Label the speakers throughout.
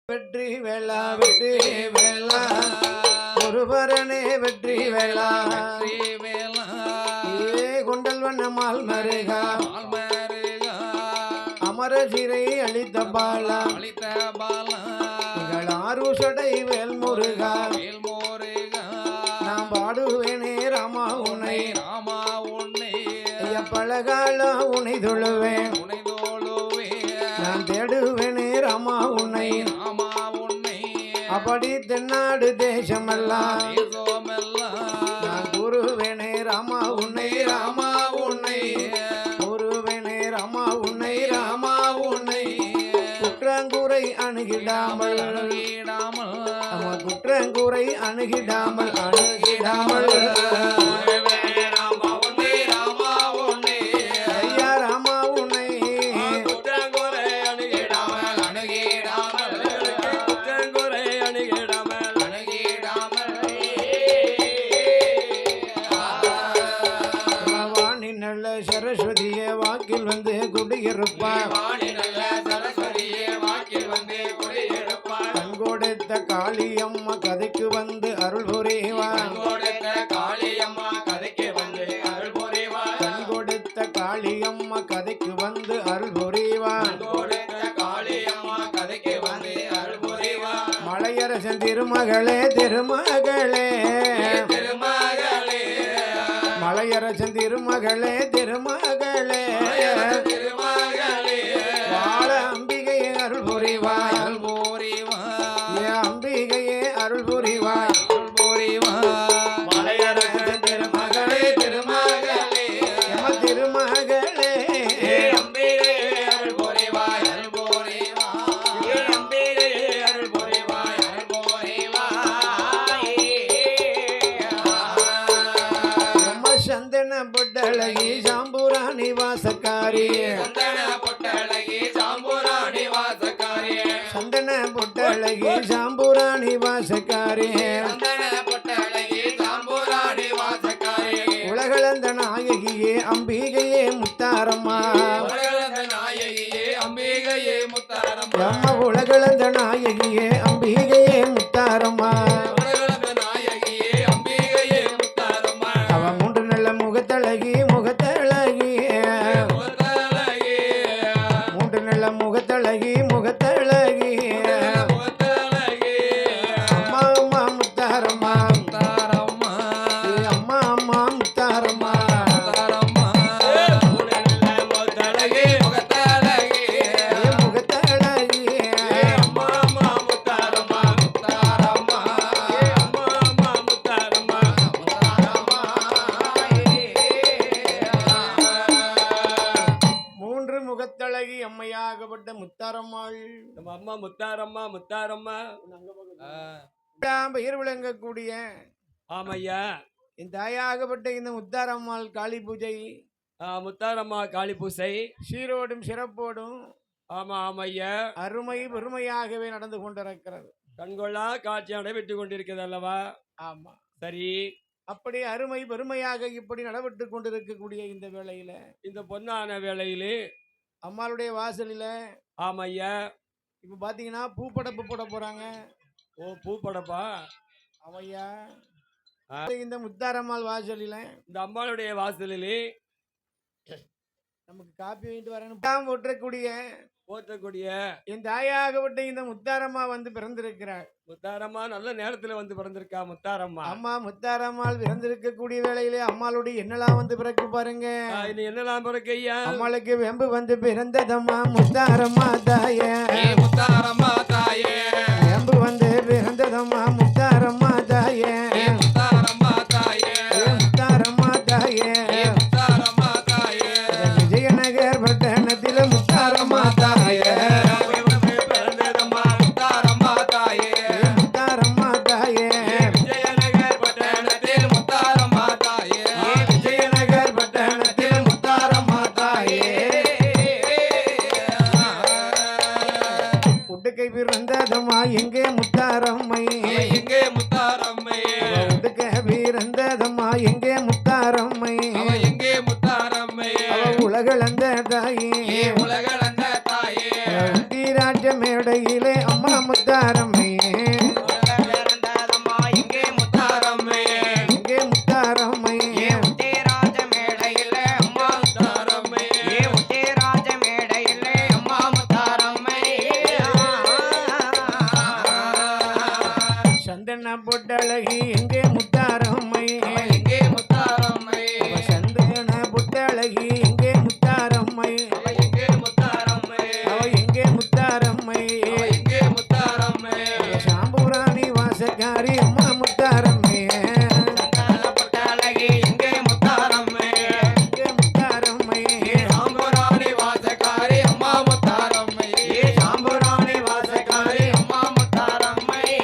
Speaker 1: வெற்றி வேளா வெற்றி வேளா ஒருவரனே வெற்றி வேளா ஏ கொண்டல் வண்ணமால் மருகா அமர சிறை அளித்த பாலா ஆறுசடை வேல் முருகா நான் பாடுவேனே ராமா உன்னை பழகாலா உன்னை தொழுவேன் நான் தேடுவேனே ராமா உன்னை அப்படி தென்னாடு தேசமெல்லாம் நான் கூறுவேனே ராமா உன்னை ராமா உன்னை கூறுவேனே ராமா உன்னை ராமா உன்னை குற்றங்குறை அணுகிடாமல் குற்றங்குறை அணுகிடாமல் அணுகிடாமல் சரஸ்வதிய வாக்கில் வந்து குடியிருப்பார் கண் கொடுத்த காளியம்மா கதைக்கு வந்து அருள் புரிவார் கண் கொடுத்த காளியம்மா கதைக்கு வந்து அருள் புரிவார் மலையரசன் திருமகளே திருமகளே மலையரசன் திருமகளே திருமகளே வாழ அம்பிகையே அருள் புரிவாய் அம்பிகையே அருள் புரிவாய் மலையரசன் திருமகளே திருமகளே எம திருமகளே அம்பிகையே அருள் புரிவாய் அம்பிகையே அருள் புரிவாய் சந்தன பொட்டழகி சாம்பூராணி வாசக்காரி சந்தன பொட்டழகி சாம்பூராணி வாசக்காரி உலகளந்த நாயகியே அம்பிகையே முத்தாரம்மா அம்மா உலகளந்த நாயகியே அம்பிகையே முத்தாரம்மா முகத்தழகி முகத்தழகி மூன்று நல்ல முகத்தழகி முகத்தழகி அம்மா அம்மா முத்தாரம்மா அம்மா அம்மா முத்தாரம்மா முகத்தழகி அம்மையாகப்பட்ட முத்தாரம்மாள்
Speaker 2: அம்மா முத்தாரம்மா
Speaker 1: பெயர் விளங்கக்கூடிய
Speaker 2: ஆமையா
Speaker 1: என் தாயாகப்பட்ட இந்த முத்தாரம்மாள் காளி பூஜை
Speaker 2: முத்தாரம்மா காளி பூசை
Speaker 1: சீரோடும் சிறப்போடும்
Speaker 2: ஆமையா
Speaker 1: அருமை பெருமையாகவே நடந்து கொண்டிருக்கிறது.
Speaker 2: கண்கொள்ளா காட்சி நடைபெற்று கொண்டிருக்கிறது அல்லவா?
Speaker 1: ஆமா,
Speaker 2: சரி.
Speaker 1: அப்படி அருமை பெருமையாக இப்படி நடைபெற்று கொண்டிருக்கக்கூடிய இந்த வேளையில, இந்த
Speaker 2: பொன்னான வேளையிலே
Speaker 1: அம்மாளுடைய வாசலில
Speaker 2: ஆமையா
Speaker 1: இப்ப பாத்தீங்கன்னா பூப்படப்பு போட போறாங்க.
Speaker 2: ஓ, பூப்படப்பா?
Speaker 1: ஆமையா, இந்த முத்தாரம்மாள் வாசலில,
Speaker 2: இந்த அம்மாளுடைய வாசலிலே
Speaker 1: நமக்கு காப்பி வாங்கிட்டு வரணும்
Speaker 2: போற்றக்கூடிய
Speaker 1: என் தாயாகப்பட்ட இந்த முத்தாரம்மா வந்து பிறந்திருக்கிறார்.
Speaker 2: முத்தாரம்மா நல்ல நேரத்துல வந்து பிறந்திருக்கா. முத்தாரம்மா
Speaker 1: அம்மா முத்தாரம்மாள் பிறந்திருக்கக்கூடிய வேளையிலே அம்மாளுடைய என்னெல்லாம் வந்து பிறகு பாருங்க.
Speaker 2: என்னெல்லாம் பிறகு ஐயா?
Speaker 1: அம்மாளுக்கு வெம்பு வந்து பிறந்ததம்மா முத்தாரம்மா தாயே.
Speaker 2: முத்தாரம்மா தாயே.
Speaker 1: வெம்பு வந்து பிறந்ததம்மா முத்தாரம்மா தாயே.
Speaker 2: முத்தாரம்மா தாயே.
Speaker 1: முத்தாரம்மா தாயே.
Speaker 2: முத்தாரம்மா தாயே.
Speaker 1: விஜயநகர் பட்டணத்தில முத்தாரம்மா தாயே.
Speaker 2: பிறந்ததம்மா முத்தாரம்மா தாயே.
Speaker 1: முத்தாரம்மா தாயே.
Speaker 2: விஜயநகர் பட்டணத்தில் முத்தாரம்மா தாயே.
Speaker 1: விஜயநகர் பட்டணத்தில் முத்தாரம்மா தாயே. உடுக்கை பிறந்ததம்மா எங்கே முத்தாரம்மை.
Speaker 2: எங்கே முத்தாரம்மை.
Speaker 1: உடுக்கை பிறந்ததம்மா எங்கே முத்தாரம்மை.
Speaker 2: எங்கே முத்தாரம்மை.
Speaker 1: உலகளந்த தாயே.
Speaker 2: உலகளந்த தாயே.
Speaker 1: தீராட்ச மேடையிலே அம்மா முத்தாரம்மையே
Speaker 3: பிறந்ததம்மா எங்கே முத்தாரம்மையே
Speaker 1: எங்கே முத்தாரம்மையே
Speaker 3: உத்திராஜ மேடையிலே அம்மா
Speaker 2: முத்தாரம்மையே
Speaker 3: உத்திராஜ மேடையிலே அம்மா முத்தாரம்மையே
Speaker 1: சந்தன பொட்டழகி எங்கே முத்தாரம்மையே
Speaker 2: எங்கே முத்தாரம்மையே
Speaker 1: சந்தன பொட்டழகி எங்கே முத்தாரம்மையே
Speaker 2: எங்கே முத்தாரம்மையே
Speaker 1: அவ எங்கே முத்தாரம்மையே
Speaker 2: எங்கே முத்தாரம்மையே
Speaker 1: சாம்பூராணி வாசக்காரி அம்மா முத்தாரம்மையே
Speaker 3: பொட்டழகி எங்கே முத்தாரம்மையே
Speaker 1: எங்கே முத்தாரம்மையே
Speaker 2: சாம்பராணி வாசக்காரி அம்மா முத்தாரம்மையே
Speaker 3: சாம்புராணி வாசகாரி அம்மா முத்தாரம்மையே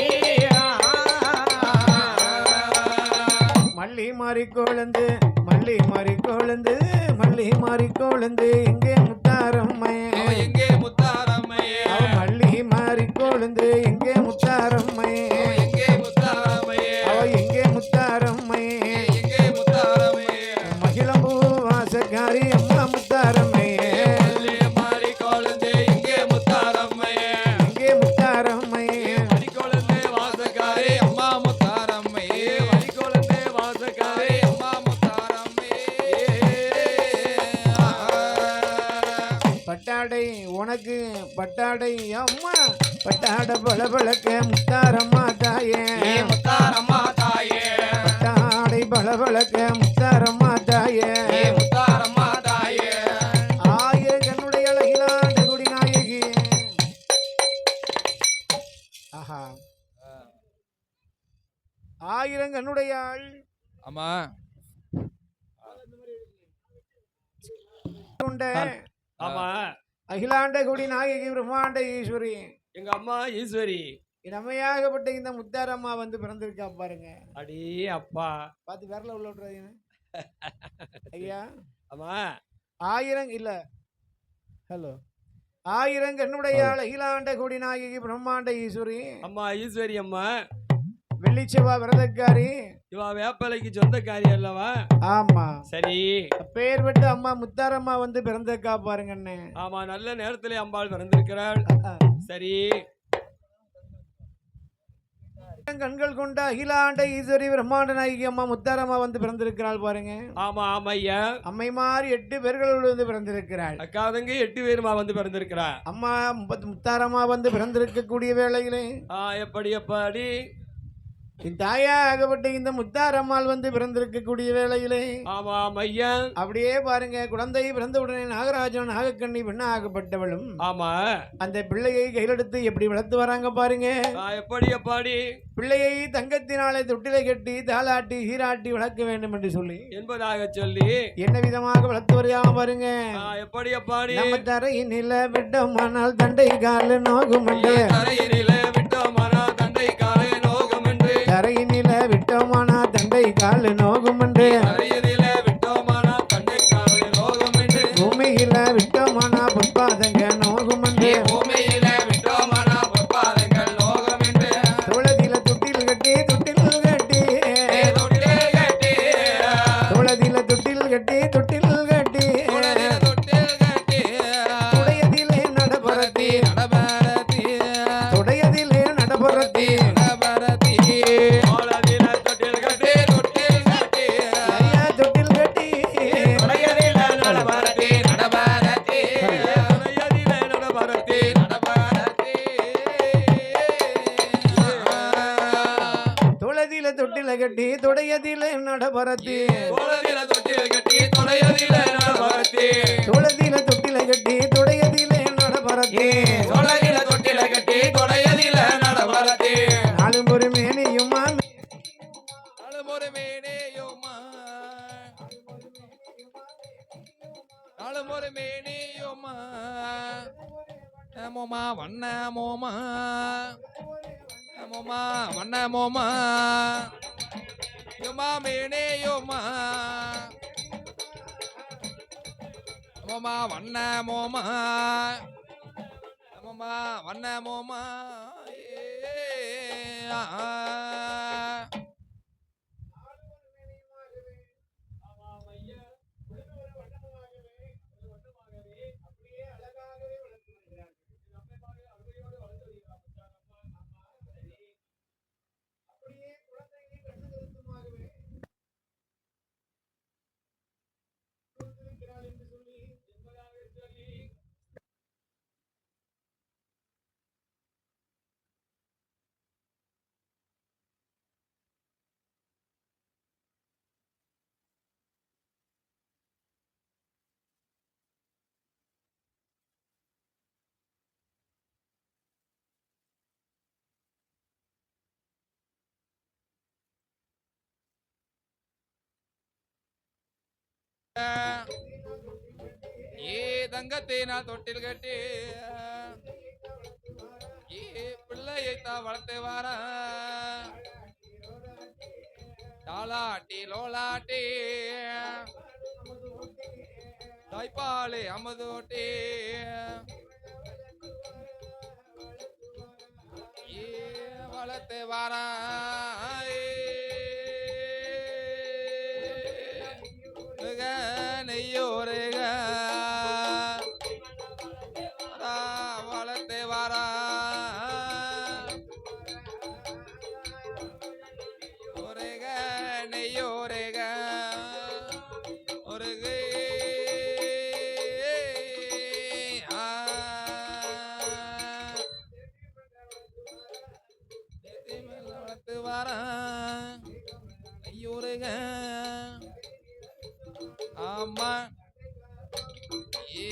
Speaker 1: மல்லி மாறி கொழுந்து மல்லி மாறி கொழுந்து மல்லி மாறி கொழுந்து எங்கே முத்தாரம்மையே
Speaker 2: எங்கே முத்தாரம்மையே
Speaker 1: அவ மல்லி மாறி கொழுந்து எங்கே முத்தாரம்மையே
Speaker 2: எங்கே முத்தாரம்மையே
Speaker 1: அவ எங்கே முத்தாரம்மையே
Speaker 2: எங்கே முத்தாரம்மையே
Speaker 1: மகிழம்பூ வாசக்காரி அம்மா முத்தாரம்மையே
Speaker 2: மாறி கொழுந்தே எங்கே முத்தாரம்மையே
Speaker 1: எங்கே முத்தாரம்மையே
Speaker 2: வடிகொழுந்தே வாசக்காரி அம்மா முத்தாரம்மையே வடிகொழுந்தே வாசக்காரி அம்மா முத்தாரம்மையே
Speaker 1: பட்டாடை உனக்கு பட்டாடை அம்மா பட்டாட பளபளக்க முத்தாரம்மா தாயே
Speaker 2: முத்தாரம்மா தாயே
Speaker 1: பட்டாடை பளபளக்க முத்தாரம்மா தாயே
Speaker 2: முத்தாரம்மா தாயே
Speaker 1: ஆயிரம் கண்ணுடைய அழகிலாண்ட குடி நாயகி ஆஹா ஆயிரம் கண்ணுடையாள்
Speaker 2: அம்மா
Speaker 1: கொண்ட
Speaker 4: ஆமா
Speaker 1: அகிலாண்ட குடி நாயகி பிரம்மாண்ட ஈஸ்வரி
Speaker 4: எங்க அம்மா ஈஸ்வரி
Speaker 1: இனமையாகப்பட்ட இந்த முத்தாரம்மா வந்து பிறந்திருக்கா பாருங்க
Speaker 4: அடே அப்பா
Speaker 1: பார்த்து விரல உள்ள விட்டுறாதீங்க ஐயா
Speaker 4: அம்மா
Speaker 1: ஆயிரம் இல்ல ஹலோ ஆயிரம் கண்ணுடையாள் அகிலாண்ட குடி நாயகி பிரம்மாண்ட ஈஸ்வரி
Speaker 4: அம்மா ஈஸ்வரி அம்மா
Speaker 1: வெள்ளிச்செவ்வா விரதக்காரி
Speaker 4: இவ வேப்பலைக்கு சொந்தக்காரி அல்லவா
Speaker 1: ஆமா
Speaker 4: சரி
Speaker 1: பேர் விட்டு அம்மா முத்தாரம்மா வந்து பிறந்திருக்கா பாருங்க அண்ணே
Speaker 4: ஆமா நல்ல நேரத்திலே அம்பாள் பிறந்திருக்கிறாள் சரி
Speaker 1: கண்கள் கொண்ட அகிலாண்ட ஈஸ்வரி பிரம்மாண்ட நாயகி அம்மா முத்தாரம்மா வந்து பிறந்திருக்கிறாள் பாருங்க
Speaker 4: ஆமா ஆமா ஐயா
Speaker 1: அம்மை மாதிரி 8 பேர்களோடு வந்து பிறந்திருக்கிறாள்
Speaker 4: அக்காதங்க 8 பேருமா வந்து பிறந்திருக்கிறா
Speaker 1: அம்மா முத்தாரம்மா வந்து பிறந்திருக்கக்கூடிய வேளையிலே
Speaker 4: எப்படி
Speaker 1: என் தாயாகப்பட்ட இந்த முத்தாரம்மாள் வந்து பிறந்திருக்கக்கூடிய வேளையிலே
Speaker 4: ஆமா ஐயா
Speaker 1: அப்படியே பாருங்க குழந்தை பிறந்த உடனே நாகராஜன் நாகக்கண்ணி பெண்ணாகப்பட்டவளும்
Speaker 4: ஆமா
Speaker 1: அந்த பிள்ளையை கையிலெடுத்து எப்படி வளர்த்து வராங்க பாருங்க
Speaker 4: எப்படி
Speaker 1: பிள்ளையை தங்கத்தினாலே தொட்டிலை கட்டி தாளாட்டி சீராட்டி வளர்க்க வேண்டும் என்று சொல்லி
Speaker 4: என்பதாக சொல்லி
Speaker 1: என்ன விதமாக வளர்த்து வரையாம பாருங்க
Speaker 4: எப்படி
Speaker 1: நம்ம தரையினில விட்டோமானால் தண்டை கால நோகும் என்று
Speaker 4: தரையினிலே விட்டோமானா தண்டை காலை நோகம் என்று
Speaker 1: தரையினில விட்டோமானா தண்டை கால நோகும் என்று
Speaker 4: தரையினிலே விட்டோமானா தண்டை காலை நோகம் என்று
Speaker 1: பூமியில விட்டோமானா பொற்பாதங்க நோகும் என்று
Speaker 4: பூமியிலே விட்டோமானா பொற்பாதங்கள் நோகம் என்று
Speaker 1: தோளதில தொட்டில் கட்டி தொட்டில் கட்டி
Speaker 4: தொட்டில் கட்டி
Speaker 1: தோளதில தொட்டில் கட்டி தொட்டில் கட்டி
Speaker 4: தொட்டில் கட்டி
Speaker 1: துடையதிலே நடபரத்தி
Speaker 2: நடபாரதி
Speaker 1: துடையதிலே நடபரத்தி
Speaker 2: நடபாரதி
Speaker 4: தோளதில தொட்டில் கட்டி
Speaker 1: ஐயா தொட்டில் கட்டி
Speaker 4: தொடையதில நடபாரதி
Speaker 2: நடபாரதி
Speaker 4: தொடையதில நடபாரதி
Speaker 1: தோளதில தொட்டில கட்டி துடையதிலே நடபரத்தி
Speaker 4: தோளதில தொட்டில் கட்டி தொடையதில நடபாரதி
Speaker 1: தோளதில தொட்டில கட்டி துடையதிலே நடபரத்தி
Speaker 4: தொடையில தொட்டில கட்டி தொடையதில நடபாரதி
Speaker 1: நாளும் ஒரு மேனியுமா
Speaker 2: நாளுமொரு மேனேயுமா நாளுமொரு மேனேயுமா மோமா வண்ண மோமா மோமா வண்ண மோமா யுமா மேனேயுமா மோமா வண்ண மோமா மோமா வண்ண மோமா ஏ தங்கத்தை நான் தொட்டில் கட்டி ஏ பிள்ளையைத்தான் வளர்த்து வார டாலாட்டி லோலாட்டி தாய்ப்பாலே அமதோட்டி ஏ வளர்த்து வார நெய்யோருக வளர்த்து வாரா ஒருக நெய்யோருக ஒருக வளர்த்து வாரா நெய்யோருக ஆமா ஏ